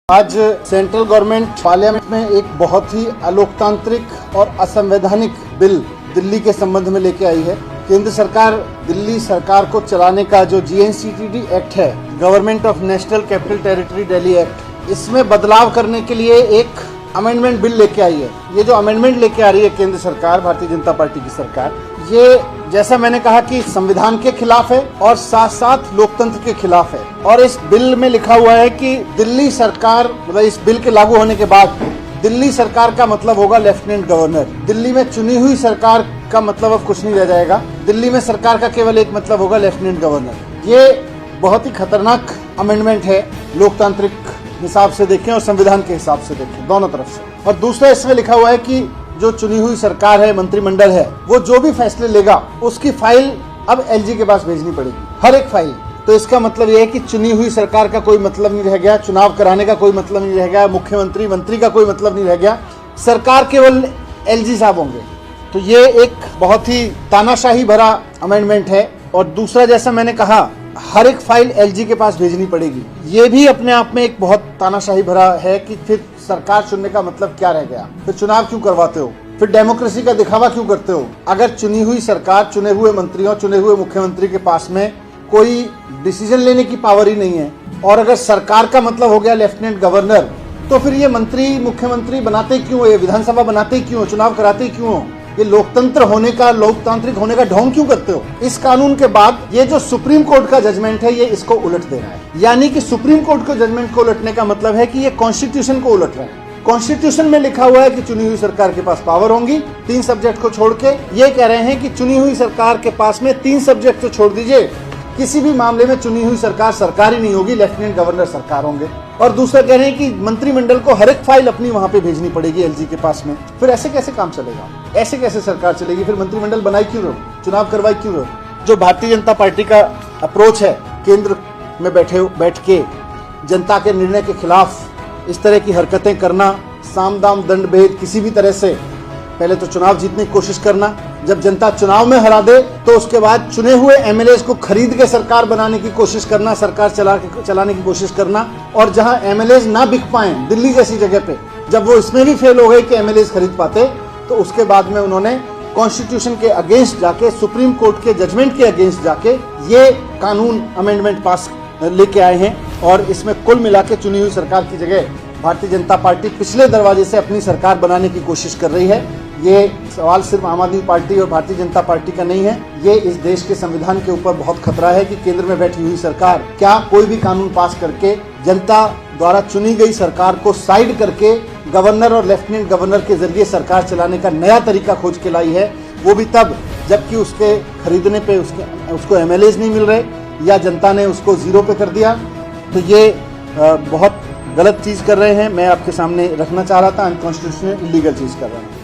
आज central government parliament में एक बहुत ही अलोकतांत्रिक और असंवैधानिक बिल दिल्ली के संबंध में लेके आई है। केंद्र सरकार दिल्ली सरकार को चलाने का जो GNCTD एक्ट है, government of national capital territory Delhi act, इसमें बदलाव करने के लिए एक अमेंडमेंट बिल लेके आई है। ये जो अमेंडमेंट लेके आ रही है केंद्र सरकार, भारतीय जनता पार्टी की सरकार, ये जैसा मैंने कहा कि संविधान के खिलाफ है और साथ साथ लोकतंत्र के खिलाफ है। और इस बिल में लिखा हुआ है कि दिल्ली सरकार, मतलब इस बिल के लागू होने के बाद दिल्ली सरकार का मतलब होगा लेफ्टिनेंट गवर्नर। दिल्ली में चुनी हुई सरकार का मतलब अब कुछ नहीं रह जाएगा। दिल्ली में सरकार का केवल एक मतलब होगा, लेफ्टिनेंट गवर्नर। ये बहुत ही खतरनाक अमेंडमेंट है, लोकतांत्रिक हिसाब से देखें और संविधान के हिसाब से देखें, दोनों तरफ से। और दूसरा इसमें लिखा हुआ है कि जो चुनी हुई सरकार है, मंत्रिमंडल है, वो जो भी फैसले लेगा उसकी फाइल अब LG के पास भेजनी पड़ेगी, हर एक फाइल। तो इसका मतलब यह है कि चुनी हुई सरकार का कोई मतलब नहीं रह गया, चुनाव कराने का कोई मतलब नहीं रह गया, मुख्यमंत्री मंत्री का कोई मतलब नहीं रह गया, सरकार केवल LG साहब होंगे। तो ये एक बहुत ही तानाशाही भरा अमेंडमेंट है। और दूसरा, जैसा मैंने कहा, हर एक फाइल LG के पास भेजनी पड़ेगी। ये भी अपने आप में एक बहुत तानाशाही भरा है कि फिर सरकार चुनने का मतलब क्या रह गया, फिर चुनाव क्यों करवाते हो, फिर डेमोक्रेसी का दिखावा क्यों करते हो। अगर चुनी हुई सरकार, चुने हुए मंत्रियों, चुने हुए मुख्यमंत्री के पास में कोई डिसीजन लेने की पावर ही नहीं है, और अगर सरकार का मतलब हो गया लेफ्टिनेंट गवर्नर, तो फिर ये मंत्री मुख्यमंत्री बनाते क्यों, ये विधानसभा बनाते क्यों, चुनाव कराते क्यों, ये लोकतंत्र होने का, लोकतांत्रिक होने का ढोंग क्यों करते हो। इस कानून के बाद ये जो सुप्रीम कोर्ट का जजमेंट है, ये इसको उलट दे रहा है। यानी कि सुप्रीम कोर्ट के जजमेंट को उलटने का मतलब है कि ये कॉन्स्टिट्यूशन को उलट रहे हैं। कॉन्स्टिट्यूशन में लिखा हुआ है कि चुनी हुई सरकार के पास पावर होंगी 3 सब्जेक्ट को छोड़ के। ये कह रहे हैं कि चुनी हुई सरकार के पास में 3 सब्जेक्ट तो छोड़ दीजिए, किसी भी मामले में चुनी हुई सरकार सरकार ही नहीं होगी, लेफ्टिनेंट गवर्नर सरकार होंगे। और दूसरा कह रहे हैं कि मंत्रिमंडल को हर एक फाइल अपनी वहां पे भेजनी पड़ेगी LG के पास में। फिर ऐसे कैसे काम चलेगा, ऐसे कैसे सरकार चलेगी, फिर मंत्रिमंडल बनाई क्यों रहो, चुनाव करवाई क्यों रहो। जो भारतीय जनता पार्टी का अप्रोच है, केंद्र में बैठ के जनता के निर्णय के खिलाफ इस तरह की हरकतें करना, साम दाम दंड भेद, किसी भी तरह से पहले तो चुनाव जीतने की कोशिश करना, जब जनता चुनाव में हरा दे तो उसके बाद चुने हुए MLAs को खरीद के सरकार बनाने की कोशिश करना, सरकार चलाने की कोशिश करना। और जहां MLAs ना बिक पाए, दिल्ली जैसी जगह पे, जब वो इसमें भी फेल हो गए कि MLAs खरीद पाते, तो उसके बाद में उन्होंने कॉन्स्टिट्यूशन के अगेंस्ट जाके, सुप्रीम कोर्ट के जजमेंट के अगेंस्ट जाके ये कानून अमेंडमेंट पास लेके आए हैं। और इसमें कुल मिला के चुनी हुई सरकार की जगह भारतीय जनता पार्टी पिछले दरवाजे से अपनी सरकार बनाने की कोशिश कर रही है। ये सवाल सिर्फ आम आदमी पार्टी और भारतीय जनता पार्टी का नहीं है, ये इस देश के संविधान के ऊपर बहुत खतरा है कि केंद्र में बैठी हुई सरकार क्या कोई भी कानून पास करके जनता द्वारा चुनी गई सरकार को साइड करके गवर्नर और लेफ्टिनेंट गवर्नर के जरिए सरकार चलाने का नया तरीका खोज के लाई है। वो भी तब जबकि उसके खरीदने पे उसको MLAs नहीं मिल रहे, या जनता ने उसको 0 पे कर दिया। तो ये बहुत गलत चीज कर रहे हैं। मैं आपके सामने रखना चाह रहा था, अनकॉन्स्टिट्यूशनल, इलीगल चीज कर रहे हैं।